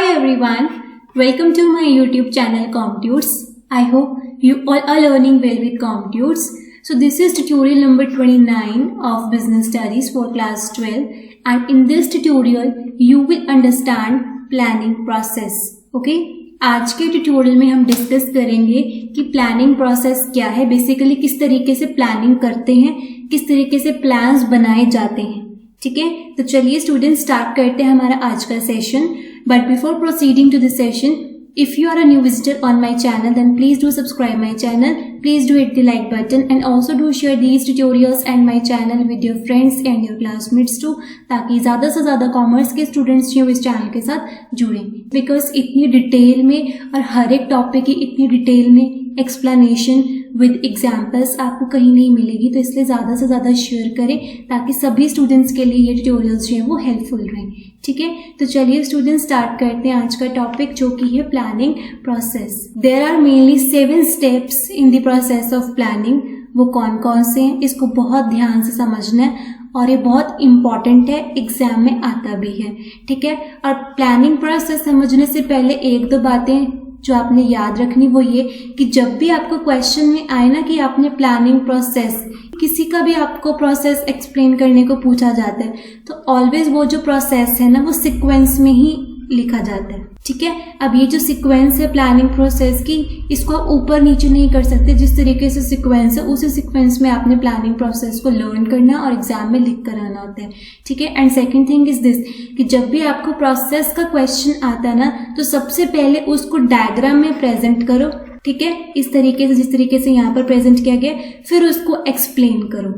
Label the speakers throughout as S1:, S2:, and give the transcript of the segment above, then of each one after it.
S1: Hi everyone, welcome to my YouTube channel CompTuts. I hope you all are learning well with CompTuts. So this is tutorial number 29 of Business Studies for class 12, and in this tutorial you will understand planning process. Okay? आज के tutorial में हम discuss करेंगे कि planning process क्या है, basically किस तरीके से प्लानिंग करते हैं, किस तरीके से प्लान्स बनाए जाते हैं. ठीक है, तो चलिए स्टूडेंट स्टार्ट करते हैं हमारा आज का session. But before proceeding to this session, if you are a new visitor on my channel, then please do subscribe my channel, please do hit the like button and also do share these tutorials and my channel with your friends and your classmates too, ताकि ज़्यादा से ज़्यादा commerce के students जो इस channel के साथ जुड़ें. बिकॉज इतनी डिटेल में और हर एक टॉपिक की इतनी डिटेल में एक्सप्लेनेशन विद एग्जाम्पल्स आपको कहीं नहीं मिलेगी, तो इसलिए ज़्यादा से ज़्यादा शेयर करें ताकि सभी स्टूडेंट्स के लिए ये ट्यूटोरियल्स जो हैं वो हेल्पफुल रहें. ठीक है, तो चलिए स्टूडेंट्स स्टार्ट करते हैं आज का टॉपिक जो कि है planning process. There are mainly 7 steps in the process of planning. वो कौन कौन से हैं इसको बहुत ध्यान से समझना है और ये बहुत इम्पॉर्टेंट है, एग्जाम में आता भी है. ठीक है, और प्लानिंग प्रोसेस समझने से पहले 1-2 बातें जो आपने याद रखनी वो ये कि जब भी आपको क्वेश्चन में आए ना कि आपने प्लानिंग प्रोसेस, किसी का भी आपको प्रोसेस एक्सप्लेन करने को पूछा जाता है तो ऑलवेज वो जो प्रोसेस है ना वो सीक्वेंस में ही लिखा जाता है. ठीक है, अब ये जो सीक्वेंस है प्लानिंग प्रोसेस की, इसको आप ऊपर नीचे नहीं कर सकते. जिस तरीके से सीक्वेंस है उसी सीक्वेंस में आपने प्लानिंग प्रोसेस को लर्न करना और एग्जाम में लिख कर आना होता है. ठीक है, and second thing is this कि जब भी आपको प्रोसेस का क्वेश्चन आता है ना तो सबसे पहले उसको डायग्राम में प्रेजेंट करो. ठीक है, इस तरीके से जिस तरीके से यहाँ पर प्रेजेंट किया गया, फिर उसको एक्सप्लेन करो.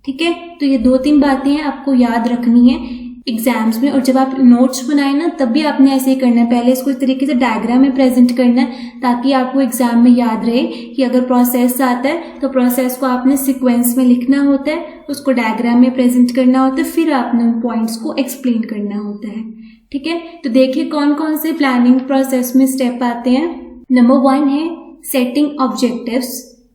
S1: ठीक है, तो ये 2-3 बातें हैं आपको याद रखनी है एग्जाम्स में. और जब आप नोट्स बनाए ना तब भी आपने ऐसे ही करना है, पहले इसको इस तरीके से डायग्राम में प्रेजेंट करना है ताकि आपको एग्जाम में याद रहे कि अगर प्रोसेस आता है तो प्रोसेस को आपने सीक्वेंस में लिखना होता है, उसको डायग्राम में प्रेजेंट करना होता है, फिर आपने उन पॉइंट्स को एक्सप्लेन करना होता है. ठीक है, तो देखिए कौन कौन से प्लानिंग प्रोसेस में स्टेप आते हैं. नंबर 1 है सेटिंग ऑब्जेक्टिव्स.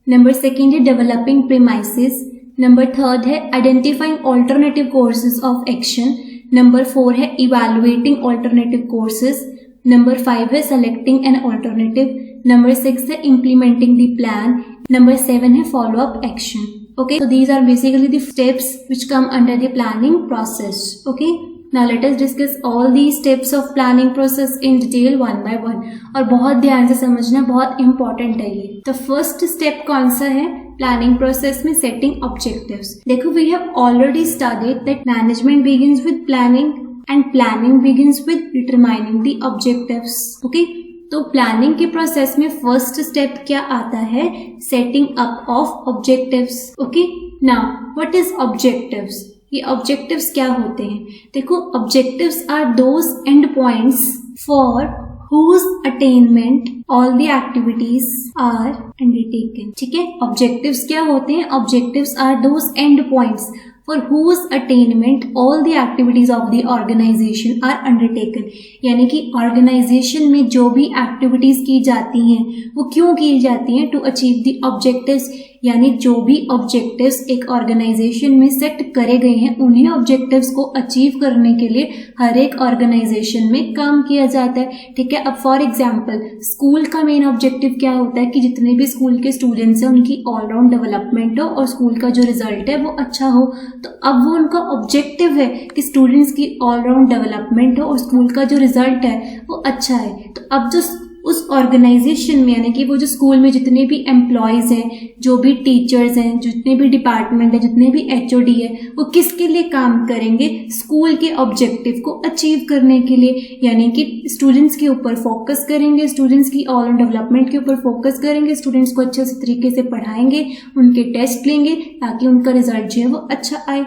S1: नंबर 2 है डेवलपिंग प्रीमाइसेस. नंबर 3 है identifying alternative courses of action. Number 4 है इवैल्यूएटिंग ऑल्टरनेटिव कोर्सेज. नंबर 5 है सेलेक्टिंग एन ऑल्टरनेटिव. नंबर 6 है इम्प्लीमेंटिंग द प्लान. नंबर 7 है follow up action. Okay, so these are basically the steps which come under the planning process. Okay, now let us discuss all these steps of planning process in detail one by one. और बहुत ध्यान से समझना, बहुत important है ये. तो first step कौन सा है planning process में? setting objectives. देखो, we have already studied that management begins with planning and planning begins with determining the objectives. Okay, तो प्लानिंग के प्रोसेस में फर्स्ट स्टेप क्या आता है? Setting up of objectives. Okay, now what is objectives? ये objectives क्या होते हैं? देखो, objectives are those end points for whose attainment all the activities are undertaken. ठीक है, ऑब्जेक्टिव्स क्या होते हैं? Objectives are those end points for whose attainment all the activities of the organization are undertaken. यानी कि ऑर्गेनाइजेशन में जो भी एक्टिविटीज की जाती हैं वो क्यों की जाती हैं? To achieve the objectives. यानी जो भी ऑब्जेक्टिव्स एक ऑर्गेनाइजेशन में सेट करे गए हैं उन्हीं ऑब्जेक्टिव्स को अचीव करने के लिए हर एक ऑर्गेनाइजेशन में काम किया जाता है. ठीक है, अब फॉर एग्जांपल स्कूल का मेन ऑब्जेक्टिव क्या होता है कि जितने भी स्कूल के स्टूडेंट्स हैं उनकी ऑलराउंड डेवलपमेंट हो और स्कूल का जो रिजल्ट है वो अच्छा हो. तो अब वो उनका ऑब्जेक्टिव है कि स्टूडेंट्स की ऑलराउंड डेवलपमेंट हो और स्कूल का जो रिजल्ट है वो अच्छा है. तो अब जो उस ऑर्गेनाइजेशन में यानी कि वो जो स्कूल में जितने भी एम्प्लॉयज हैं, जो भी टीचर्स हैं, जितने भी डिपार्टमेंट है, जितने भी HOD है, वो किसके लिए काम करेंगे? स्कूल के ऑब्जेक्टिव को अचीव करने के लिए. यानी कि स्टूडेंट्स के ऊपर फोकस करेंगे, स्टूडेंट्स की ऑल डेवलपमेंट के ऊपर फोकस करेंगे, स्टूडेंट्स को अच्छे से तरीके से पढ़ाएंगे, उनके टेस्ट लेंगे ताकि उनका रिजल्ट जो है वो अच्छा आए.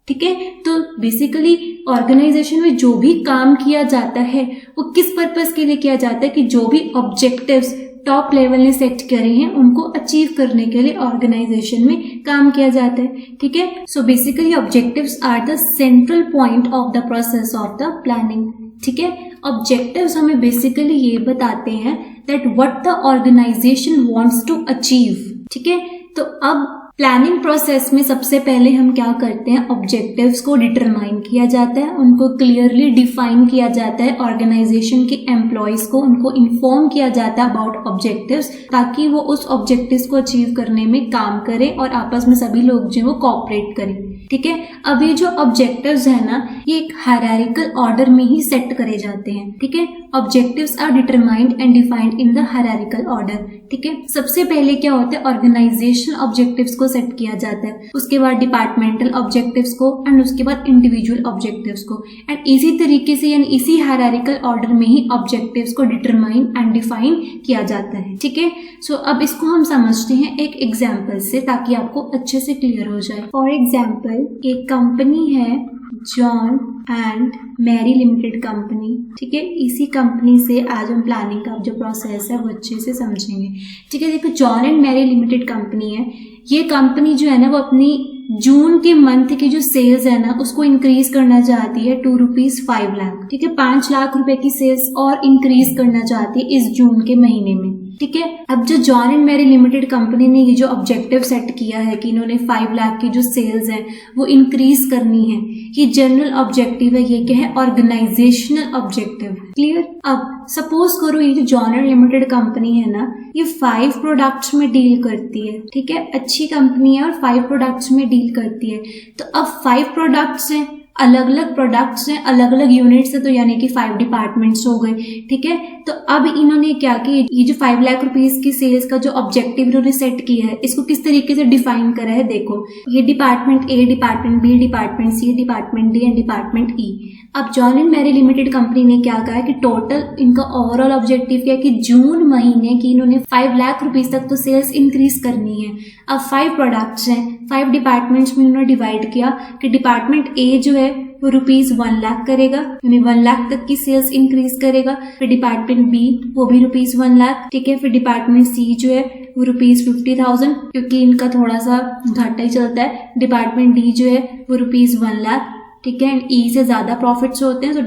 S1: ठीक है, तो बेसिकली ऑर्गेनाइजेशन में जो भी काम किया जाता है वो किस पर्पस के लिए किया जाता है कि जो भी ऑब्जेक्टिव्स टॉप लेवल ने सेट करे हैं उनको अचीव करने के लिए ऑर्गेनाइजेशन में काम किया जाता है. ठीक है, so basically objectives are the central point of the process of the planning. ठीक है, ऑब्जेक्टिव्स हमें बेसिकली ये बताते हैं that what the organisation wants to achieve. ठीक है, तो अब प्लानिंग प्रोसेस में सबसे पहले हम क्या करते हैं, ऑब्जेक्टिव्स को डिटरमाइन किया जाता है, उनको क्लियरली डिफाइन किया जाता है, ऑर्गेनाइजेशन के एम्प्लॉयज को उनको इन्फॉर्म किया जाता है अबाउट ऑब्जेक्टिव्स, ताकि वो उस ऑब्जेक्टिव्स को अचीव करने में काम करें और आपस में सभी लोग जो वो कोऑपरेट करें। ठीक है, अब ये जो ऑब्जेक्टिव्स है ना, ये एक हायरार्किकल ऑर्डर में ही सेट करे जाते हैं। ठीक है, objectives are determined and defined in the hierarchical order. ठीक है, सबसे पहले क्या होता है, ऑर्गेनाइजेशनल ऑब्जेक्टिव्स को सेट किया जाता है, उसके बाद डिपार्टमेंटल ऑब्जेक्टिव्स को एंड उसके बाद इंडिविजुअल ऑब्जेक्टिव्स को, एंड इसी तरीके से यानी इसी हायरार्किकल ऑर्डर में ही ऑब्जेक्टिव्स को डिटरमाइन एंड डिफाइन किया जाता है। ठीक है, सो अब इसको हम समझते हैं एक एग्जाम्पल से, ताकि आपको अच्छे से क्लियर हो जाए। फॉर एग्जाम्पल, एक कंपनी है John and Mary limited company. ठीक है, इसी कंपनी से आज हम प्लानिंग का जो प्रोसेस है वो अच्छे से समझेंगे। ठीक है, देखो John and Mary limited company है, ये कंपनी जो है ना वो अपनी जून के मंथ की जो सेल्स है ना उसको इंक्रीज करना चाहती है ₹5 लाख। ठीक है, 5 लाख रुपए की सेल्स और इंक्रीज करना चाहती है इस जून के महीने में। ठीक है, अब जो John and Mary limited company ने ये जो ऑब्जेक्टिव सेट किया है कि इन्होंने 5 लाख की जो सेल्स है वो इंक्रीज करनी है, ये जनरल ऑब्जेक्टिव है, ये क्या है, ऑर्गेनाइजेशनल ऑब्जेक्टिव है। क्लियर। अब सपोज करो ये जो जॉन एंड लिमिटेड कंपनी है ना, ये 5 प्रोडक्ट्स में डील करती है। ठीक है, अच्छी कंपनी है और 5 प्रोडक्ट्स में डील करती है। तो अब 5 प्रोडक्ट्स हैं, अलग अलग प्रोडक्ट्स हैं, अलग अलग यूनिट्स है, तो यानी कि 5 डिपार्टमेंट्स हो गए। ठीक है, तो अब इन्होंने क्या किया, ये जो 5 लाख रुपीस की सेल्स का जो ऑब्जेक्टिव इन्होंने सेट किया है, इसको किस तरीके से डिफाइन करा है। देखो, ये department A, department B, department C, department D and department E. अब John and Mary limited company ने क्या कहा कि टोटल इनका ओवरऑल ऑब्जेक्टिव क्या है कि जून महीने की इन्होंने 5 लाख रुपीस तक तो सेल्स इंक्रीज करनी है। अब 5 प्रोडक्ट्स हैं, 5 डिपार्टमेंट्स में उन्होंने डिवाइड किया कि डिपार्टमेंट ए जो है वो ₹1 लाख करेगा, यानी 1 लाख तक की सेल्स इंक्रीज करेगा। फिर डिपार्टमेंट बी वो भी ₹1 लाख। ठीक है, फिर डिपार्टमेंट सी जो है वो ₹50,000, क्योंकि इनका थोड़ा सा घाटा ही चलता है। डिपार्टमेंट डी जो है वो ₹1 लाख। ठीक है, ई से ज्यादा प्रॉफिट्स होते हैं, तो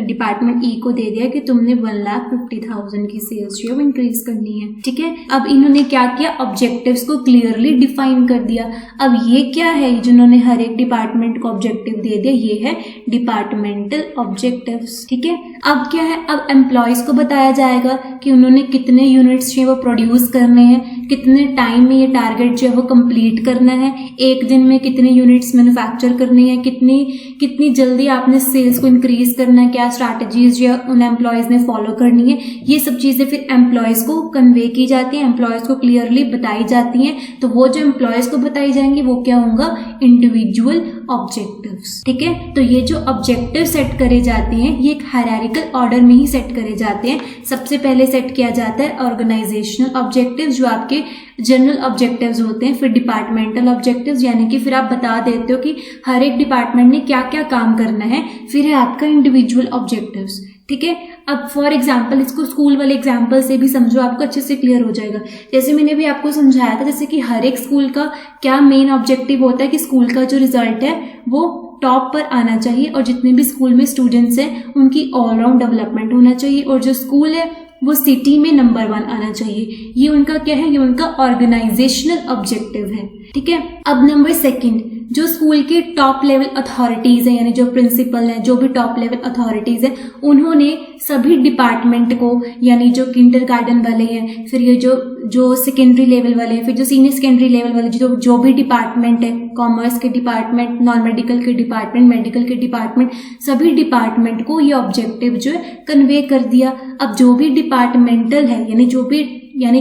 S1: डिपार्टमेंट ई को दे दिया कि तुमने 1,50,000 की सेल्स जो है वो इंक्रीज करनी है। ठीक है, अब इन्होंने क्या किया, ऑब्जेक्टिव्स को क्लियरली डिफाइन कर दिया। अब ये क्या है, जिन्होंने हर एक डिपार्टमेंट को ऑब्जेक्टिव दे दिया, ये है डिपार्टमेंटल ऑब्जेक्टिव्स। ठीक है, अब क्या है, अब एम्प्लॉयज को बताया जाएगा कि उन्होंने कितने यूनिट्स जो है वो प्रोड्यूस करने हैं, कितने टाइम में ये टारगेट जो है वो कंप्लीट करना है, एक दिन में कितने यूनिट्स मैन्युफैक्चर करनी है, कितनी जल्दी आपने सेल्स को इंक्रीज करना है, क्या स्ट्रैटेजीज जो उन एम्प्लॉयज ने फॉलो करनी है, ये सब चीजें फिर एम्प्लॉयज को कन्वे की जाती है, एम्प्लॉयज को क्लियरली बताई जाती हैं। तो वो जो एम्प्लॉयज को बताई जाएंगी वो क्या होगा, इंडिविजुअल ऑब्जेक्टिव्स। ठीक है, तो ये जो ऑब्जेक्टिव सेट करे जाते हैं ये एक हायरार्किकल ऑर्डर में ही सेट करे जाते हैं। सबसे पहले सेट किया जाता है ऑर्गेनाइजेशनल ऑब्जेक्टिव्स, जो आपके जनरल ऑब्जेक्टिव्स होते हैं। फिर डिपार्टमेंटल ऑब्जेक्टिव्स, यानी कि फिर आप बता देते हो कि हर एक डिपार्टमेंट ने क्या क्या काम करना है। फिर है आपका इंडिविजुअल ऑब्जेक्टिव्स। ठीक है, अब फॉर एग्जाम्पल इसको स्कूल वाले एग्जाम्पल से भी समझो, आपको अच्छे से क्लियर हो जाएगा। जैसे मैंने भी आपको समझाया था, जैसे कि हर एक स्कूल का क्या मेन ऑब्जेक्टिव होता है कि स्कूल का जो रिजल्ट है वो टॉप पर आना चाहिए, और जितने भी स्कूल में स्टूडेंट्स हैं उनकी ऑलराउंड डेवलपमेंट होना चाहिए, और जो स्कूल है वो सिटी में नंबर 1 आना चाहिए। ये उनका क्या है, ये उनका ऑर्गेनाइजेशनल ऑब्जेक्टिव है। ठीक है, अब नंबर 2, जो स्कूल के टॉप लेवल अथॉरिटीज हैं, यानी जो प्रिंसिपल हैं, जो भी टॉप लेवल अथॉरिटीज हैं, उन्होंने सभी डिपार्टमेंट को, यानी जो किंडरगार्टन वाले हैं, फिर ये जो सेकेंडरी लेवल वाले हैं, फिर जो सीनियर सेकेंडरी लेवल वाले, जो भी डिपार्टमेंट है, कॉमर्स के डिपार्टमेंट, नॉन मेडिकल के डिपार्टमेंट, मेडिकल के डिपार्टमेंट, सभी डिपार्टमेंट को ये ऑब्जेक्टिव जो है कन्वे कर दिया। अब जो भी डिपार्टमेंटल है, यानी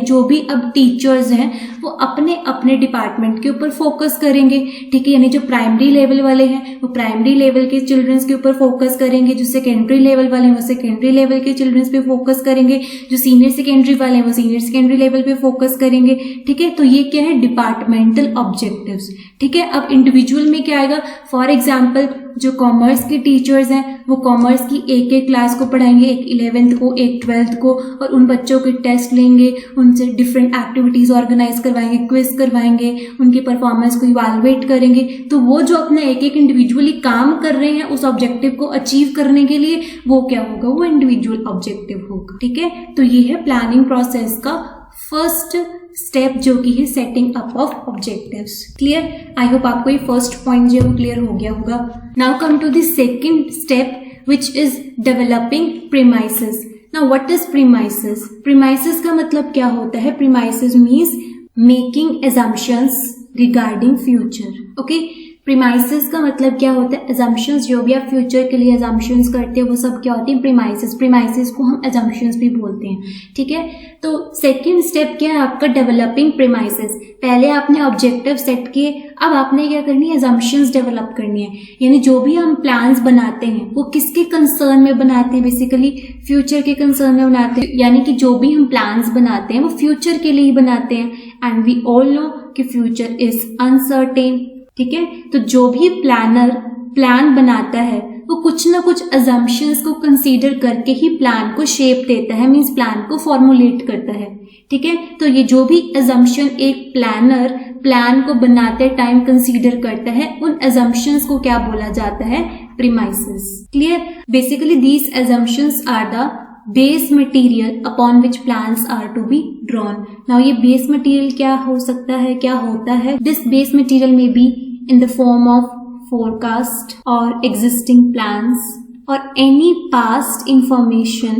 S1: जो भी अब टीचर्स हैं वो अपने अपने डिपार्टमेंट के ऊपर फोकस करेंगे। ठीक है, यानी जो प्राइमरी लेवल वाले हैं वो प्राइमरी लेवल के चिल्ड्रंस के ऊपर फोकस करेंगे, जो सेकेंडरी लेवल वाले हैं वो सेकेंडरी लेवल के चिल्ड्रंस पे फोकस करेंगे, जो सीनियर सेकेंडरी वाले हैं वो सीनियर सेकेंडरी लेवल पे फोकस करेंगे। ठीक है, तो ये क्या है, डिपार्टमेंटल ऑब्जेक्टिव्स। ठीक है, अब इंडिविजुअल में क्या आएगा, फॉर एग्जाम्पल जो कॉमर्स के टीचर्स हैं वो कॉमर्स की एक क्लास को पढ़ाएंगे, एक 11th को, एक 12th को, और उन बच्चों के टेस्ट लेंगे, उनसे डिफरेंट एक्टिविटीज ऑर्गेनाइज करवाएंगे, क्विज करवाएंगे, उनकी परफॉर्मेंस को इवैल्यूएट करेंगे। तो वो जो अपना एक इंडिविजुअली काम कर रहे हैं उस ऑब्जेक्टिव को अचीव करने के लिए, वो क्या होगा, वो इंडिविजुअल ऑब्जेक्टिव होगा। ठीक है, तो ये है प्लानिंग प्रोसेस का फर्स्ट स्टेप जो कि है setting up of objectives. Clear? I hope आपको ये फर्स्ट पॉइंट जो है क्लियर हो गया होगा। Now come to the second step which is developing premises. Now what is premises? Premises का मतलब क्या होता है? Premises means making assumptions regarding future. Okay, premises का मतलब क्या होता है? assumptions, जो भी आप फ्यूचर के लिए assumptions करते हो वो सब क्या होती है? प्रीमाइसेस। प्रीमाइसेस को हम assumptions भी बोलते हैं। ठीक है, तो सेकंड स्टेप क्या है आपका? Developing premises. पहले आपने ऑब्जेक्टिव सेट किए, अब आपने क्या करनी है? assumptions डेवलप करनी है। यानी जो भी हम प्लान्स बनाते हैं वो किसके कंसर्न में बनाते हैं? बेसिकली फ्यूचर के कंसर्न में बनाते हैं। यानी कि जो भी हम प्लान्स बनाते हैं वो फ्यूचर के लिए ही बनाते हैं। एंड वी ऑल नो कि फ्यूचर इज अनसर्टेन। ठीक है, तो जो भी प्लानर प्लान बनाता है वो कुछ ना कुछ assumptions को कंसीडर करके ही प्लान को शेप देता है, मीन्स प्लान को फॉर्मुलेट करता है। ठीक है, तो ये जो भी assumption एक प्लानर प्लान को बनाते टाइम कंसीडर करता है, उन assumptions को क्या बोला जाता है? Premises. Clear? Basically these assumptions are the base material upon which plans are to be drawn. Now ये बेस मटेरियल क्या हो सकता है, क्या होता है? दिस बेस मटेरियल में be in the form of forecast or existing plans or any past information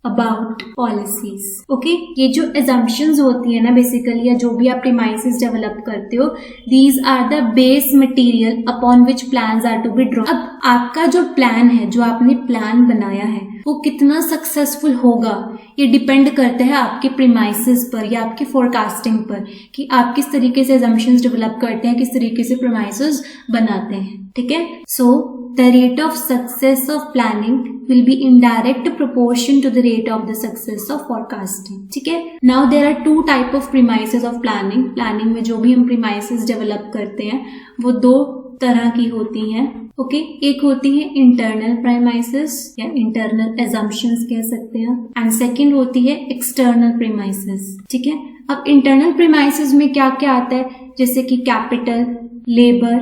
S1: about policies. Okay, ये जो assumptions होती है ना बेसिकली, या जो भी आप premises डेवलप करते हो, these are the base material upon which plans are to be drawn. अब आपका जो प्लान है, जो आपने प्लान बनाया है, वो कितना सक्सेसफुल होगा ये डिपेंड करता है आपके प्रीमाइसेस पर या आपके फोरकास्टिंग पर, कि आप किस तरीके से assumptions डेवलप करते हैं, किस तरीके से प्रीमाइसेस बनाते हैं। ठीक है, so the rate of success of planning will be in direct proportion to the rate of the success of forecasting. ठीक है, now there are two type of premises of planning. Planning में जो भी हम प्रीमाइसेस डेवलप करते हैं वो दो तरह की होती हैं। ओके, एक होती है इंटरनल प्रीमाइसेस या इंटरनल assumptions कह सकते हैं, एंड सेकंड होती है एक्सटर्नल प्रीमाइसेस। ठीक है, अब इंटरनल प्रीमाइसेस में क्या क्या आता है? जैसे कि capital, labour,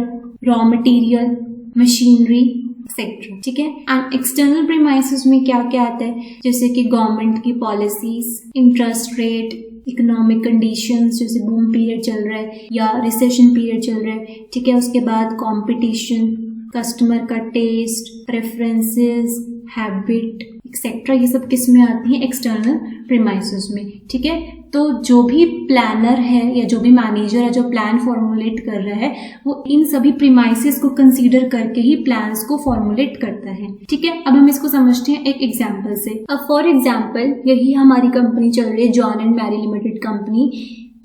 S1: raw material, machinery etcetera. ठीक है, एंड एक्सटर्नल प्रीमाइसेस में क्या क्या आता है? जैसे कि गवर्नमेंट की policies, interest rate, economic conditions, जैसे बूम पीरियड चल रहा है या रिसेशन पीरियड चल रहा है। ठीक है, उसके बाद कंपटीशन, कस्टमर का टेस्ट, प्रेफरेंसेस, हैबिट एक्सेट्रा, ये सब किस में आती हैं? एक्सटर्नल प्रीमाइसेस में। ठीक है, तो जो भी प्लानर है या जो भी मैनेजर है जो प्लान फॉर्मुलेट कर रहा है वो इन सभी प्रीमाइसेस को कंसीडर करके ही प्लान्स को फॉर्मुलेट करता है। ठीक है, अब हम इसको समझते हैं एक एग्जांपल से। अब फॉर एग्जांपल यही हमारी कंपनी चल रही है, John and Mary limited company.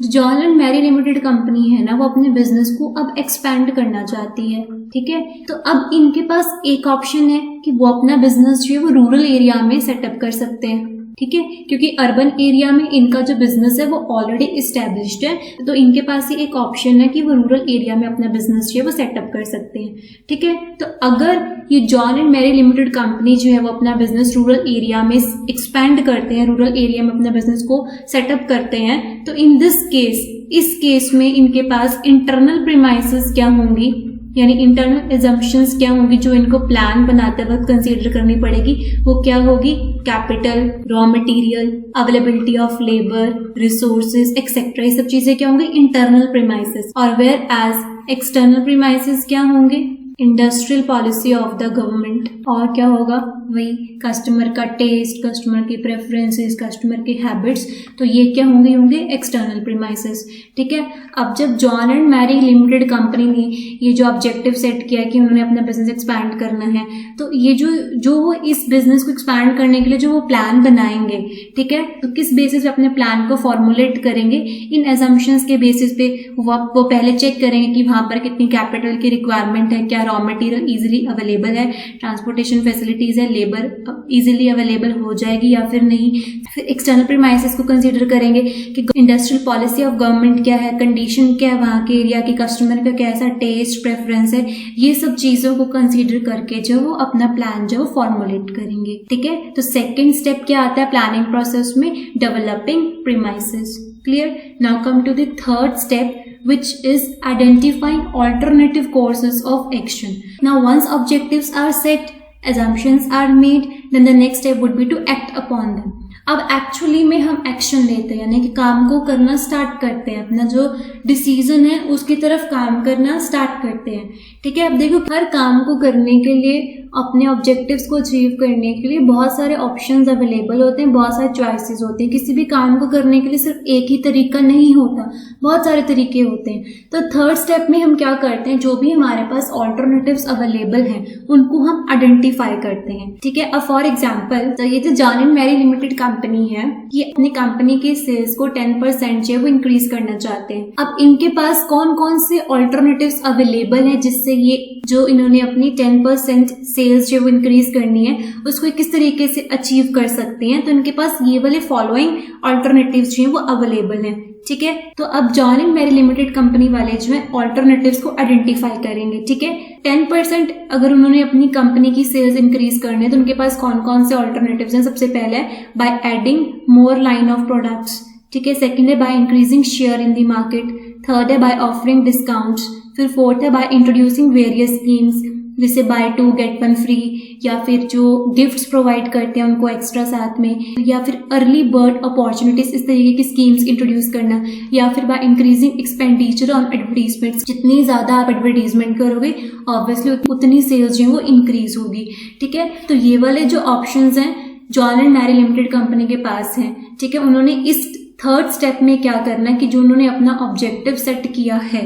S1: John and Mary limited company है ना, वो अपने बिजनेस को अब एक्सपैंड करना चाहती है। ठीक है, तो अब इनके पास एक ऑप्शन है कि वो अपना बिजनेस जो है वो रूरल एरिया में सेटअप कर सकते हैं। ठीक है, क्योंकि अर्बन एरिया में इनका जो बिजनेस है वो ऑलरेडी इस्टेब्लिश्ड है, तो इनके पास ही एक ऑप्शन है कि वो रूरल एरिया में अपना बिजनेस जो है वो सेटअप कर सकते हैं। ठीक है, तो अगर ये John and Mary limited company जो है वो अपना बिजनेस रूरल एरिया में एक्सपैंड करते हैं, रूरल एरिया में अपना बिजनेस को सेटअप करते हैं, तो इन दिस केस, इस केस में इनके पास इंटरनल प्रीमाइसेस क्या होंगी, यानी इंटरनल assumptions क्या होंगी जो इनको प्लान बनाते वक्त कंसीडर करनी पड़ेगी? वो क्या होगी? Capital, raw material, availability of labour, resources etcetera, ये सब चीजें क्या होंगी? Internal premises. और वेयर एज एक्सटर्नल प्रीमाइसेस क्या होंगे? Industrial policy of the government, और क्या होगा? वही कस्टमर का टेस्ट, कस्टमर की प्रेफरेंसेस, कस्टमर की हैबिट्स, तो ये क्या होंगे एक्सटर्नल प्रीमाइसेस। ठीक है, अब जब John and Mary limited company ने ये जो ऑब्जेक्टिव सेट किया कि उन्होंने अपना बिजनेस एक्सपैंड करना है, तो ये जो वो इस बिजनेस को एक्सपैंड करने के लिए जो वो प्लान बनाएंगे, ठीक है, तो किस बेसिस पे अपने प्लान को फॉर्मुलेट करेंगे? इन assumptions के बेसिस पे वो पहले चेक करेंगे कि वहां पर कितनी कैपिटल की रिक्वायरमेंट है, क्या रॉ मटेरियल इजीली अवेलेबल है, ट्रांसपोर्टेशन फैसिलिटीज है, लेबर इजीली अवेलेबल हो जाएगी या फिर नहीं। फिर एक्सटर्नल प्रीमाइसेस को कंसीडर करेंगे कि इंडस्ट्रियल पॉलिसी ऑफ गवर्नमेंट क्या है, कंडीशन क्या है वहां के एरिया की, कस्टमर का कैसा टेस्ट प्रेफरेंस है, ये सब चीजों को कंसीडर करके जो वो अपना प्लान जो फॉर्मुलेट करेंगे। ठीक है, तो सेकेंड स्टेप क्या आता है प्लानिंग प्रोसेस में? Developing premises. Clear? Now come to the third step, which is identifying alternative courses of action. Now once objectives are set, assumptions are made, then the next step would be to act upon them. अब actually में हम action लेते हैं, यानी कि काम को करना स्टार्ट करते हैं, अपना जो डिसीजन है उसकी तरफ काम करना स्टार्ट करते हैं। ठीक है, अब देखो हर काम को करने के लिए, अपने ऑब्जेक्टिव्स को अचीव करने के लिए बहुत सारे ऑप्शंस अवेलेबल होते हैं, बहुत सारे चॉइसेस होते हैं। किसी भी काम को करने के लिए सिर्फ एक ही तरीका नहीं होता, बहुत सारे तरीके होते हैं। तो थर्ड स्टेप में हम क्या करते हैं, जो भी हमारे पास ऑल्टरनेटिव्स अवेलेबल हैं उनको हम आइडेंटिफाई करते हैं। ठीक है, अब फॉर एग्जाम्पल तो ये जो John and Mary limited company है, ये अपनी कंपनी के सेल्स को 10% जो है वो इंक्रीज करना चाहते हैं। अब इनके पास कौन कौन से ऑल्टरनेटिव्स अवेलेबल हैं जिससे ये जो इन्होंने अपनी 10% सेल्स जो वो इंक्रीज करनी है उसको किस तरीके से अचीव कर सकते हैं। तो इनके पास ये वाले फॉलोइंग ऑल्टरनेटिव्स जो है वो अवेलेबल हैं। ठीक है, तो अब John and Mary limited company वाले जो है ऑल्टरनेटिव्स को आइडेंटिफाई करेंगे। ठीक है, 10% अगर उन्होंने अपनी कंपनी की सेल्स इंक्रीज करने तो उनके पास कौन कौन से ऑल्टरनेटिव्स हैं। सबसे पहले है by adding more line of products. ठीक है, सेकंड है by increasing share in the market, third है बाय ऑफरिंग डिस्काउंट्स, फिर फोर्थ है बाय इंट्रोड्यूसिंग वेरियस स्कीम्स जैसे बाय 2 गेट 1 फ्री, या फिर जो गिफ्ट्स प्रोवाइड करते हैं उनको एक्स्ट्रा साथ में, या फिर अर्ली बर्ड अपॉर्चुनिटीज, इस तरीके की स्कीम्स इंट्रोड्यूस करना, या फिर by increasing expenditure on advertisement. जितनी ज्यादा आप एडवर्टीजमेंट करोगे ऑब्वियसली उतनी सेल्स जो है वो इंक्रीज होगी। ठीक है, तो ये वाले जो ऑप्शंस हैं John and Mary limited company के पास हैं। ठीक है, उन्होंने इस थर्ड स्टेप में क्या करना है कि जो उन्होंने अपना ऑब्जेक्टिव सेट किया है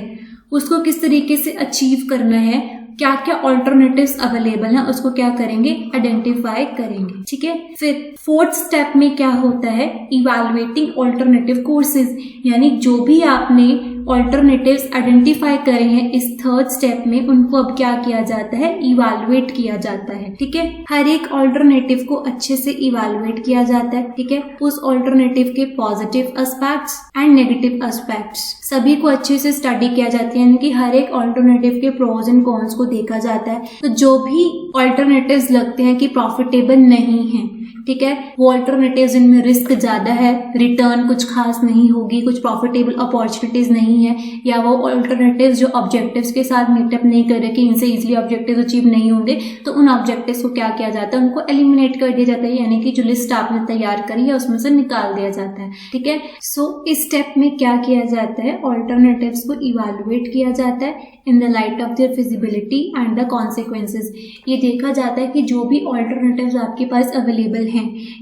S1: उसको किस तरीके से अचीव करना है, क्या क्या ऑल्टरनेटिव्स अवेलेबल हैं उसको क्या करेंगे, आइडेंटिफाई करेंगे। ठीक है, फिर फोर्थ स्टेप में क्या होता है, इवैल्यूएटिंग ऑल्टरनेटिव कोर्सेज, यानी जो भी आपने ऑल्टरनेटिव्स आइडेंटिफाई करे हैं इस थर्ड स्टेप में उनको अब क्या किया जाता है, इवैल्यूएट किया जाता है। ठीक है, हर एक ऑल्टरनेटिव को अच्छे से इवैल्यूएट किया जाता है। ठीक है, उस ऑल्टरनेटिव के positive aspects and negative aspects सभी को अच्छे से स्टडी किया जाता है, यानी कि हर एक ऑल्टरनेटिव के प्रोज एंड कॉन्स को देखा जाता है। तो जो भी ऑल्टरनेटिव्स लगते हैं कि प्रॉफिटेबल नहीं है, ठीक है, वो ऑल्टरनेटिव्स जिनमें रिस्क ज्यादा है, रिटर्न कुछ खास नहीं होगी, कुछ प्रॉफिटेबल अपॉर्चुनिटीज नहीं है, या वो ऑल्टरनेटिव्स जो ऑब्जेक्टिव्स के साथ मीटअप नहीं कर रहे कि इनसे इजीली ऑब्जेक्टिव्स अचीव नहीं होंगे, तो उन ऑब्जेक्टिव्स को क्या किया जाता है, उनको एलिमिनेट कर दिया जाता है, यानी कि जो लिस्ट आपने तैयार करी है उसमें से निकाल दिया जाता है। ठीक है, सो इस स्टेप में क्या किया जाता है, ऑल्टरनेटिव्स को इवैल्यूएट किया जाता है in the light of their feasibility and the consequences. ये देखा जाता है कि जो भी ऑल्टरनेटिव्स आपके पास अवेलेबल हैं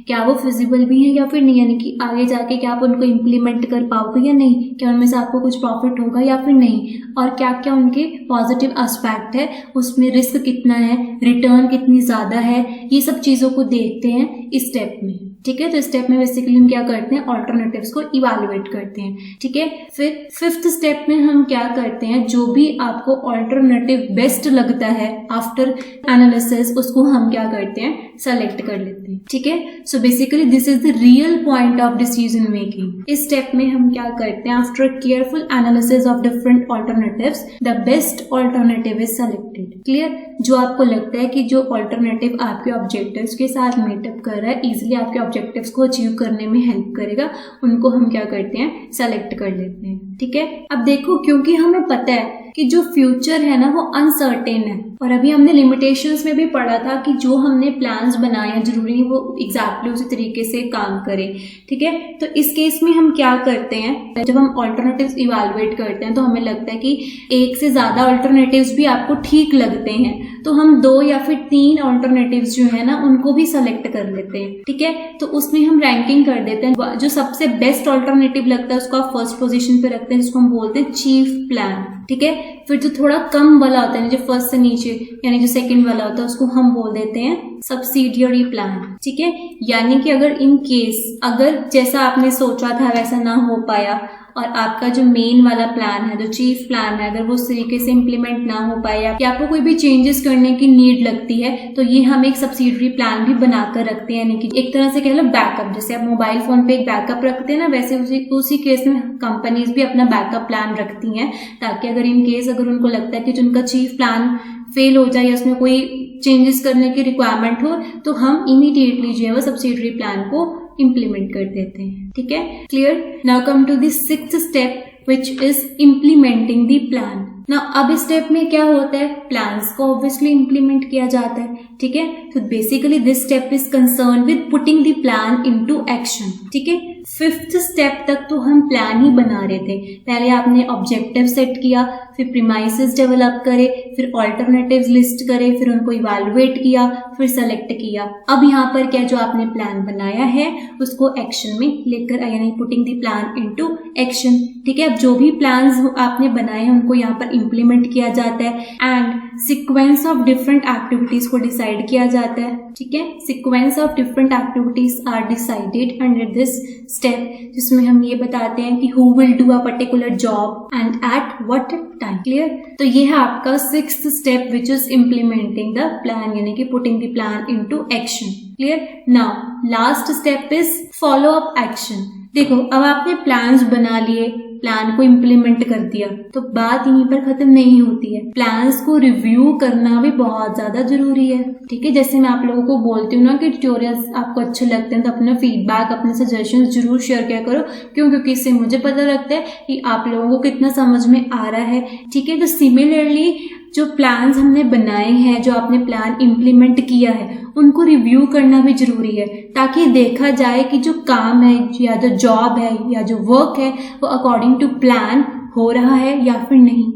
S1: क्या वो फिजिबल भी है या फिर नहीं, यानी कि आगे जाके क्या आप उनको इम्प्लीमेंट कर पाओगे या नहीं, क्या उनमें से आपको कुछ प्रॉफिट होगा या फिर नहीं, और क्या क्या उनके पॉजिटिव एस्पेक्ट है, उसमें रिस्क कितना है, रिटर्न कितनी ज्यादा है, ये सब चीजों को देखते हैं इस स्टेप में। ठीक है, तो इस स्टेप में बेसिकली हम क्या करते हैं, ऑल्टरनेटिव्स को इवैल्यूएट करते हैं। ठीक है, फिर फिफ्थ स्टेप में हम क्या करते हैं, जो भी आपको ऑल्टरनेटिव बेस्ट लगता है आफ्टर एनालिसिस उसको हम क्या करते हैं, सेलेक्ट कर लेते हैं। ठीक है, so basically this is the real point of decision making. इस स्टेप में हम क्या करते हैं, after careful analysis of different alternatives the best alternative is selected. Clear, जो आपको लगता है कि जो ऑल्टरनेटिव आपके ऑब्जेक्टिव्स के साथ मीटअप कर रहा है, इजिली आपके ऑब्जेक्टिव्स को अचीव करने में हेल्प करेगा, उनको हम क्या करते हैं, सेलेक्ट कर लेते हैं। ठीक है, अब देखो क्योंकि हमें पता है कि जो फ्यूचर है ना वो अनसर्टेन है, और अभी हमने लिमिटेशंस में भी पढ़ा था कि जो हमने प्लान्स बनाए हैं जरूरी है वो एग्जैक्टली उसी तरीके से काम करे। ठीक है, तो इस केस में हम क्या करते हैं, जब हम ऑल्टरनेटिव्स इवैल्यूएट करते हैं तो हमें लगता है कि एक से ज्यादा ऑल्टरनेटिव्स भी आपको ठीक लगते हैं, तो हम 2 या फिर 3 ऑल्टरनेटिव्स जो है ना उनको भी सेलेक्ट कर लेते हैं। ठीक है, तो उसमें हम रैंकिंग कर देते हैं, जो सबसे बेस्ट ऑल्टरनेटिव लगता है उसको आप फर्स्ट पोजीशन पे रखते हैं, जिसको हम बोलते हैं चीफ प्लान। ठीक है, फिर जो थोड़ा कम वाला होता है, जो फर्स्ट से नीचे यानी जो सेकंड वाला होता है उसको हम बोल देते हैं सब्सिडियरी प्लान। ठीक है, यानी कि अगर इन केस अगर जैसा आपने सोचा था वैसा ना हो पाया और आपका जो मेन वाला प्लान है, जो चीफ प्लान है, अगर वो उस तरीके से इम्प्लीमेंट ना हो पाया या आपको कोई भी चेंजेस करने की नीड लगती है, तो ये हम एक सब्सिडियरी प्लान भी बनाकर रखते हैं, यानी कि एक तरह से कह लो बैकअप। जैसे आप मोबाइल फोन पे एक बैकअप रखते हैं ना, वैसे उसी केस में कंपनीज भी अपना बैकअप प्लान रखती हैं, ताकि अगर इन केस अगर उनको लगता है कि जिनका चीफ प्लान फेल हो जाए या उसमें कोई चेंजेस करने की रिक्वायरमेंट हो, तो हम इमीडिएटली जो है वो सब्सिडियरी प्लान को इम्प्लीमेंट कर देते हैं। ठीक है, clear. Now come to the sixth step which is implementing the plan. ना अब इस स्टेप में क्या होता है, प्लान्स को ऑब्वियसली इंप्लीमेंट किया जाता है, ठीक है। तो basically this step is concern with putting the plan into action, ठीक है। 5th स्टेप तक तो हम प्लान ही बना रहे थे, पहले आपने ऑब्जेक्टिव सेट किया, फिर प्रीमाइसेस डेवलप करे, फिर ऑल्टरनेटिव्स लिस्ट करे, फिर उनको इवैल्यूएट किया, फिर सेलेक्ट किया। अब यहाँ पर क्या जो आपने प्लान बनाया है उसको एक्शन में लेकर यानी putting the plan into action, ठीक है। अब जो भी प्लान्स आपने बनाए हैं उनको यहाँ पर इम्प्लीमेंट किया जाता है and sequence of different activities को डिसाइड किया जाता है, ठीक है। Sequence of different activities are decided under this step, जिसमें हम ये बताते हैं कि who will do a particular job and at what time, clear. तो ये है आपका 6th step which is implementing the plan यानी कि putting the plan into action, clear. Now last step is follow up action. देखो अब आपने plans बना लिए, प्लान को इम्प्लीमेंट कर दिया, तो बात यहीं पर खत्म नहीं होती है, प्लान्स को रिव्यू करना भी बहुत ज्यादा जरूरी है, ठीक है। जैसे मैं आप लोगों को बोलती हूँ ना कि ट्यूटोरियल्स आपको अच्छे लगते हैं तो अपना फीडबैक, अपने सजेशंस जरूर शेयर किया करो, क्योंकि इससे मुझे पता लगता है कि आप लोगों को कितना समझ में आ रहा है, ठीक है। तो सिमिलरली जो प्लान्स हमने बनाए हैं, जो आपने प्लान इम्प्लीमेंट किया है, उनको रिव्यू करना भी जरूरी है, ताकि देखा जाए कि जो काम है या जो जॉब है या जो वर्क है वो अकॉर्डिंग टू प्लान हो रहा है या फिर नहीं,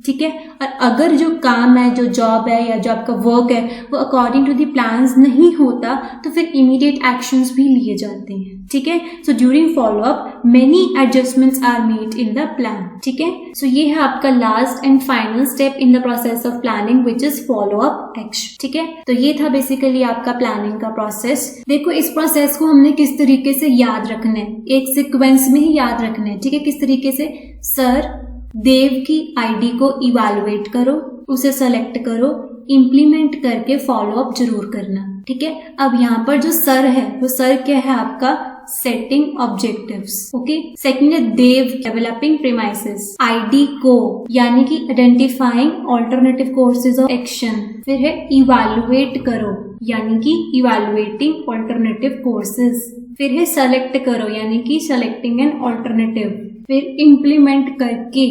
S1: ठीक है। और अगर जो काम है, जो जॉब है या जो आपका वर्क है वो अकॉर्डिंग टू द प्लान्स नहीं होता तो फिर इमीडिएट एक्शंस भी लिए जाते हैं, ठीक है। So during follow up many adjustments are made in the plan, ठीक है। सो ये है आपका last and final step in the process of planning which is follow up action, ठीक है। तो ये था बेसिकली आपका प्लानिंग का प्रोसेस। देखो इस प्रोसेस को हमने किस तरीके से याद रखना है, एक सीक्वेंस में ही याद रखना है, ठीक है। किस तरीके से, सर देव की आईडी को इवैल्यूएट करो, उसे सेलेक्ट करो, इंप्लीमेंट करके फॉलो अप जरूर करना, ठीक है। अब यहाँ पर जो सर है वो सर क्या है आपका, सेटिंग ऑब्जेक्टिव्स, ओके। सेकंड है देव, डेवलपिंग प्रीमाइसेस, आईडी को यानी कि identifying alternative courses of action, फिर है इवैल्यूएट करो यानी कि इवैल्यूएटिंग ऑल्टरनेटिव कोर्सेज, फिर है सेलेक्ट करो यानी कि सेलेक्टिंग एन ऑल्टरनेटिव, फिर इम्प्लीमेंट करके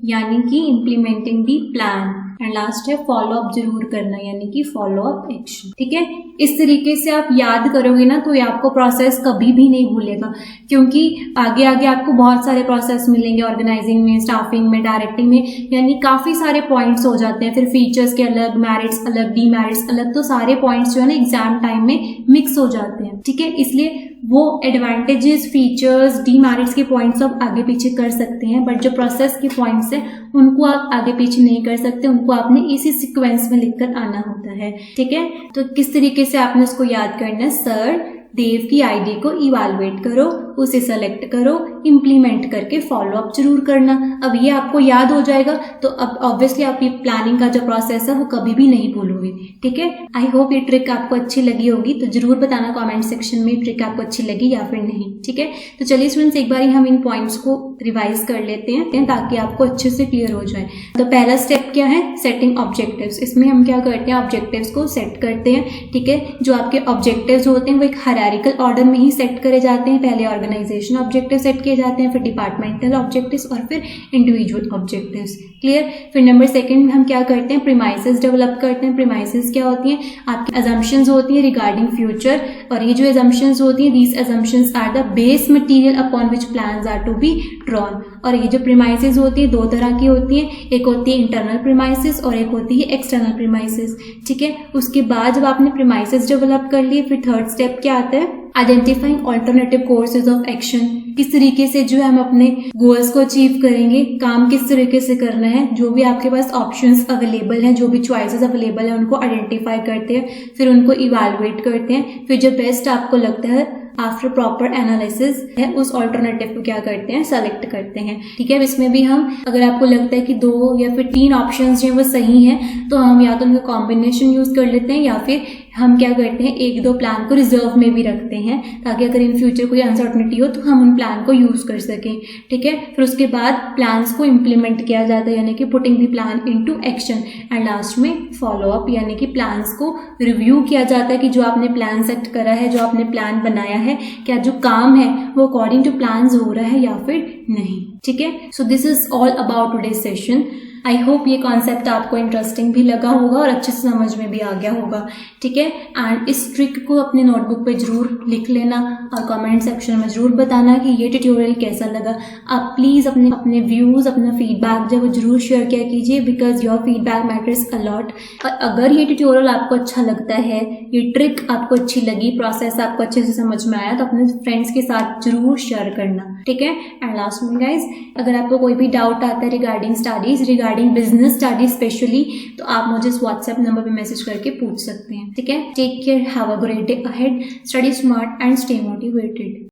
S1: यानी कि implementing the plan, and last है फॉलो अप जरूर करना यानी कि फॉलो अप एक्शन, ठीक है। इस तरीके से आप याद करोगे ना तो ये आपको प्रोसेस कभी भी नहीं भूलेगा, क्योंकि आगे आगे आपको बहुत सारे प्रोसेस मिलेंगे, ऑर्गेनाइजिंग में, स्टाफिंग में, डायरेक्टिंग में, यानी काफी सारे पॉइंट्स हो जाते हैं, फिर फीचर्स के अलग, मेरिट्स अलग, डीमेरिट्स अलग, तो सारे पॉइंट्स जो है ना एग्जाम टाइम में मिक्स हो जाते हैं, ठीक है। इसलिए वो एडवांटेजेस, फीचर्स, डीमेरिट्स के पॉइंट्स आप आगे पीछे कर सकते हैं, बट जो प्रोसेस के पॉइंट्स हैं उनको आप आगे पीछे नहीं कर सकते, उनको आपने इसी सीक्वेंस में लिखकर आना होता है, ठीक है। तो किस तरीके से आपने उसको याद करना है, सर देव की आईडी को इवैल्यूएट करो, उसे सेलेक्ट करो, इम्प्लीमेंट करके फॉलो अप जरूर करना। अब ये आपको याद हो जाएगा तो अब ऑब्वियसली आप ये प्लानिंग का जो प्रोसेस है वो कभी भी नहीं भूलोगे, ठीक है। आई होप ये ट्रिक आपको अच्छी लगी होगी, तो जरूर बताना कमेंट सेक्शन में ट्रिक आपको अच्छी लगी या फिर नहीं, ठीक है। तो चलिए स्टूडेंट्स एक बार हम इन पॉइंट्स को रिवाइज कर लेते हैं ताकि आपको अच्छे से क्लियर हो जाए। तो पहला स्टेप क्या है, सेटिंग ऑब्जेक्टिव्स। इसमें हम क्या करते हैं, ऑब्जेक्टिव्स को सेट करते हैं, ठीक है। जो आपके ऑब्जेक्टिव्स होते हैं वो एक हायरार्किकल ऑर्डर में ही सेट करे जाते हैं, पहले ऑर्गेनाइजेशन ऑब्जेक्टिव सेट किए जाते हैं, फिर डिपार्टमेंटल ऑब्जेक्टिव्स और फिर इंडिविजुअल ऑब्जेक्टिव्स, क्लियर। फिर नंबर सेकंड में हम क्या करते हैं, प्रीमाइसेस डेवलप करते हैं। प्रीमाइसेस क्या होती हैं, आपकी अजम्पशंस होती हैं रिगार्डिंग फ्यूचर, और ये जो अजम्पशंस होती हैं, these assumptions are the base material upon which plans are to be drawn. और ये जो प्रीमाइसेस होती है दो तरह की होती हैं, एक होती है इंटरनल प्रीमाइसेस और एक होती है एक्सटर्नल प्रीमाइसेस, ठीक है। उसके बाद जब आपने प्रीमाइसेस डेवलप कर लिए, फिर थर्ड स्टेप क्या आता है, identifying alternative courses of action. किस तरीके से जो है हम अपने गोल्स को अचीव करेंगे, काम किस तरीके से करना है, जो भी आपके पास ऑप्शंस अवेलेबल हैं, जो भी चॉइसेस अवेलेबल हैं उनको आइडेंटिफाई करते हैं, फिर उनको इवैल्यूएट करते हैं, फिर जो बेस्ट आपको लगता है आफ्टर प्रॉपर एनालिसिस है उस ऑल्टरनेटिव को क्या करते हैं, सेलेक्ट करते हैं, ठीक है। इसमें भी हम अगर आपको लगता है कि 2 या फिर 3 ऑप्शंस जो है वो सही हैं तो हम या तो उनका कॉम्बिनेशन यूज कर लेते हैं या फिर हम क्या करते हैं 1-2 प्लान को रिजर्व में भी रखते हैं ताकि अगर इन फ्यूचर कोई अनसर्टनिटी हो तो हम उन प्लान को यूज कर सकें, ठीक है। फिर उसके बाद प्लान्स को इम्प्लीमेंट किया जाता है यानी कि putting the plan into action, and last में फॉलो अप यानी कि प्लान्स को रिव्यू किया जाता है कि जो आपने प्लान सेट करा है, जो आपने प्लान बनाया है, क्या जो काम है वो अकॉर्डिंग टू प्लान्स हो रहा है या फिर नहीं, ठीक है। So this is all about today's session. I hope ये कॉन्सेप्ट आपको इंटरेस्टिंग भी लगा होगा और अच्छे से समझ में भी आ गया होगा, ठीक है। एंड इस ट्रिक को अपने नोटबुक पे जरूर लिख लेना और कमेंट सेक्शन में जरूर बताना कि ये ट्यूटोरियल कैसा लगा। आप प्लीज़ अपने व्यूज़, अपना फीडबैक जो है वो जरूर शेयर किया कीजिए, because your feedback matters a lot. और अगर ये ट्यूटोरियल आपको अच्छा लगता है, ये ट्रिक आपको अच्छी लगी, प्रोसेस आपको अच्छे से समझ में आया, तो अपने फ्रेंड्स के साथ जरूर शेयर करना, ठीक है। एंड लास्ट में गाइज, अगर आपको कोई भी डाउट आता है regarding studies, regarding business studies specially, तो आप मुझे इस व्हाट्सएप नंबर पे मैसेज करके पूछ सकते हैं, ठीक है। Take care, have a great day ahead, study smart and stay motivated.